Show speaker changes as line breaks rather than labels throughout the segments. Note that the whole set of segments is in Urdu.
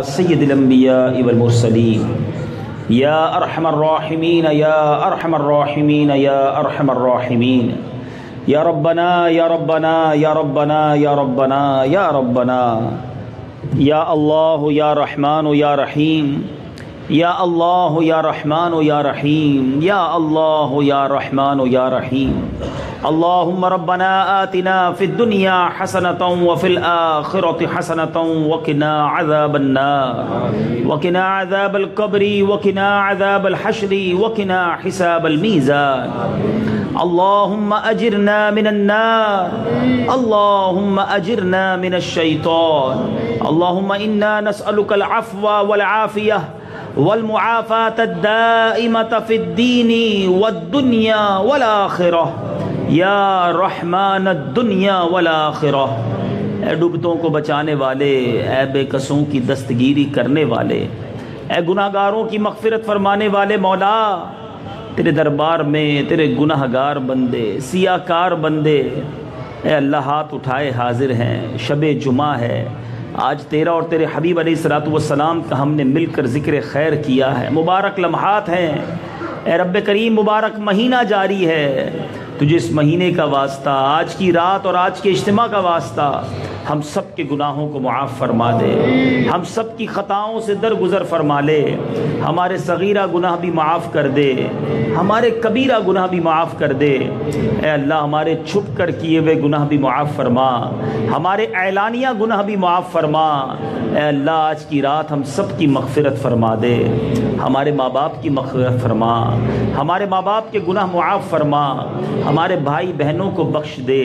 سید الانبیاء والمرسلین یا ارحم الراحمین یا ارحم الراحمین یا ارحم الراحمین یا ربنا یا ربنا یا ربنا یا ربنا یا ربنا یا اللہ یا رحمان یا رحیم یا اللہ یا رحمان یا رحیم یا اللہ یا رحمان یا رحیم اللہم ربنا آتنا فی الدنیا حسنة وفی الآخرة حسنة وقنا عذاب النار وقنا عذاب القبر وقنا عذاب الحشر وقنا حساب الميزان اللہم اجرنا من النار اللہم اجرنا من الشیطان اللہم انا نسألک العفو والعافیہ والمعافاة الدائمة في الدين والدنيا والآخرة یا رحمان الدنیا والآخرہ۔ اے ڈوبتوں کو بچانے والے، اے بے کسوں کی دستگیری کرنے والے، اے گناہگاروں کی مغفرت فرمانے والے مولا، تیرے دربار میں تیرے گناہگار بندے، سیاہ کار بندے اے اللہ ہاتھ اٹھائے حاضر ہیں۔ شب جمعہ ہے، آج تیرا اور تیرے حبیب علیہ الصلوۃ والسلام کا ہم نے مل کر ذکر خیر کیا ہے، مبارک لمحات ہیں۔ اے رب کریم، مبارک مہینہ جاری ہے، تجھے اس مہینے کا واسطہ، آج کی رات اور آج کے اجتماع کا واسطہ ہم سب کے گناہوں کو معاف فرما دے، ہم سب کی خطاؤں سے درگزر فرما لے، ہمارے صغیرہ گناہ بھی معاف کر دے، ہمارے کبیرہ گناہ بھی معاف کر دے۔ اے اللہ، ہمارے چھپ کر کیے ہوئے گناہ بھی معاف فرما، ہمارے اعلانیہ گناہ بھی معاف فرما۔ اے اللہ، آج کی رات ہم سب کی مغفرت فرما دے، ہمارے ماں باپ کی مغفرت فرما، ہمارے ماں باپ کے گناہ معاف فرما، ہمارے بھائی بہنوں کو بخش دے،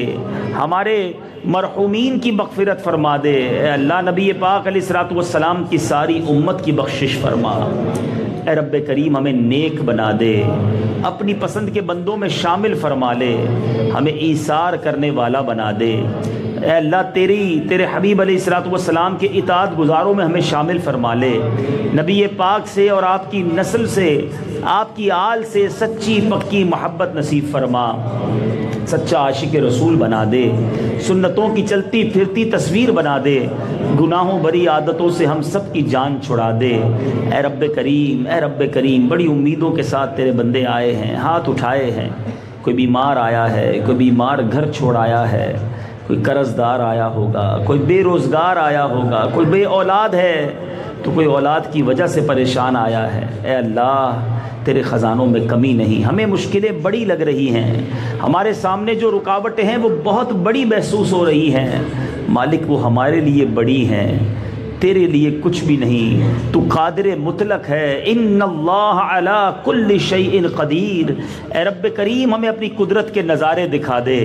ہمارے مرحومین کی مغفرت فرما دے۔ اے اللہ، نبی پاک علیہ الصلوۃ والسلام کی ساری امت کی بخشش فرما۔ اے رب کریم، ہمیں نیک بنا دے، اپنی پسند کے بندوں میں شامل فرما لے، ہمیں ایثار کرنے والا بنا دے۔ اے اللہ، تیرے حبیب علیہ الصلوۃ والسلام کے اطاعت گزاروں میں ہمیں شامل فرما لے۔ نبی پاک سے اور آپ کی نسل سے، آپ کی آل سے سچی پکی محبت نصیب فرما، سچا عاشق رسول بنا دے، سنتوں کی چلتی پھرتی تصویر بنا دے، گناہوں بری عادتوں سے ہم سب کی جان چھڑا دے۔ اے رب کریم، اے رب کریم، بڑی امیدوں کے ساتھ تیرے بندے آئے ہیں، ہاتھ اٹھائے ہیں۔ کوئی بیمار آیا ہے، کوئی بیمار گھر چھوڑ آیا ہے، کوئی قرض دار آیا ہوگا، کوئی بے روزگار آیا ہوگا، کوئی بے اولاد ہے تو کوئی اولاد کی وجہ سے پریشان آیا ہے۔ اے اللہ، تیرے خزانوں میں کمی نہیں، ہمیں مشکلیں بڑی لگ رہی ہیں، ہمارے سامنے جو رکاوٹیں ہیں وہ بہت بڑی محسوس ہو رہی ہیں، مالک وہ ہمارے لیے بڑی ہیں، تیرے لیے کچھ بھی نہیں، تو قادر مطلق ہے۔ ان اللہ علی کل شیء قدیر۔ اے رب کریم، ہمیں اپنی قدرت کے نظارے دکھا دے،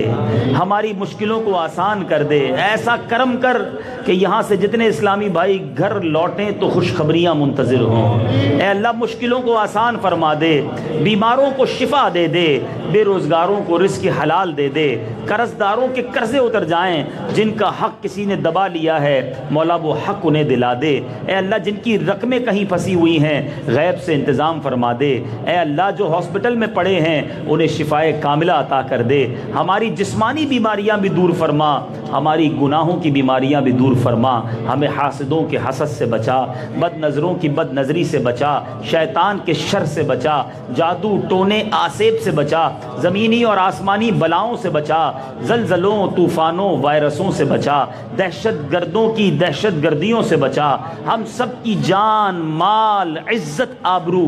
ہماری مشکلوں کو آسان کر دے، ایسا کرم کر کہ یہاں سے جتنے اسلامی بھائی گھر لوٹیں تو خوشخبریاں منتظر ہوں۔ اے اللہ، مشکلوں کو آسان فرما دے، بیماروں کو شفا دے دے، بے روزگاروں کو رزق حلال دے دے، قرض داروں کے قرضے اتر جائیں، جن کا حق کسی نے دبا لیا ہے مولا وہ حق انہیں دلا دے۔ اے اللہ، جن کی رقمیں کہیں پھنسی ہوئی ہیں غیب سے انتظام فرما دے۔ اے اللہ، جو ہاسپٹل میں پڑے ہیں انہیں شفائے کاملہ عطا کر دے، ہماری جسمانی بیماریاں بھی دور فرما، ہماری گناہوں کی بیماریاں بھی دور فرما، ہمیں حاسدوں کے حسد سے بچا، بد نظروں کی بد نظری سے بچا، شیطان کے شر سے بچا، جادو ٹونے آسیب سے بچا، زمینی اور آسمانی بلاؤں سے بچا، زلزلوں طوفانوں وائرسوں سے بچا، دہشت گردوں کی دہشت گردیوں سے بچا، ہم سب کی جان مال عزت آبرو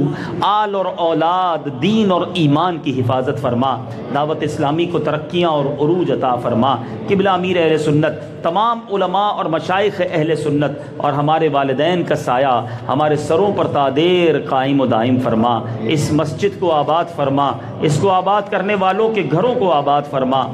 آل اور اولاد دین اور ایمان کی حفاظت فرما، دعوت اسلامی کو ترقیاں اور عروج عطا فرما۔ قبلہ امیر اہل سنت، تمام علماء اور مشائخ اہل سنت اور ہمارے والدین کا سایہ ہمارے سروں پر تا دیر قائم و دائم فرما، اس مسجد کو آباد فرما، اس کو آباد کرنے والوں کے گھروں کو آباد فرما۔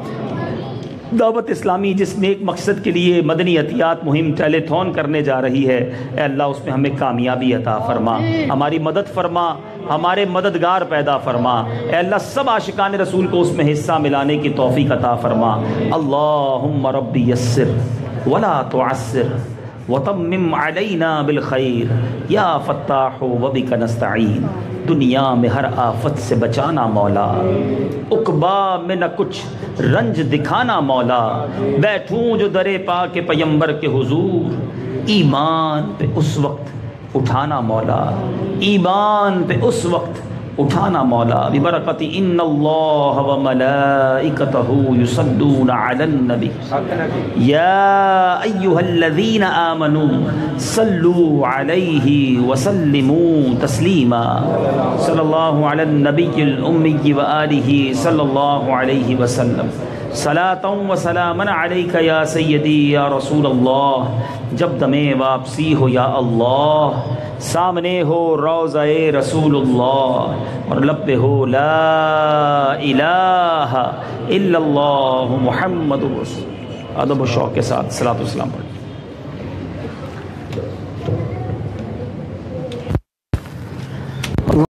دعوت اسلامی جس نیک مقصد کے لیے مدنی عطیات مہم ٹیلی تھون کرنے جا رہی ہے، اے اللہ اس میں ہمیں کامیابی عطا فرما، ہماری مدد فرما، ہمارے مددگار پیدا فرما۔ اے اللہ، سب عاشقان رسول کو اس میں حصہ ملانے کی توفیق عطا فرما۔ اللہم ربی یسر ولا تعسر وتمم علینا بالخیر یا فتاح وبک نستعین۔ دنیا میں ہر آفت سے بچانا مولا، عقبا میں نہ کچھ رنج دکھانا مولا، بیٹھوں جو در پاک پیمبر کے حضور، ایمان پہ اس وقت اٹھانا مولا، ایمان پہ اس وقت اٹھانا مولا، ببرکت ان اللہ وملائکتہ یصلون علی النبی یا ایہا الذین آمنوا صلوا علیہ وسلموا تسلیما۔ صلی اللہ علی النبی الامی وآلہ صلی اللہ علیہ وسلم۔ صلاۃ و سلاما علیک یا سیدی یا رسول اللہ۔ جب دمِ واپسی ہو یا اللہ، سامنے ہو روضہ رسول اللہ، اور لب پہ ہو لا الہ الا اللہ محمد رسول۔ ادب و شوق کے ساتھ صلاۃ و سلام پڑھیں۔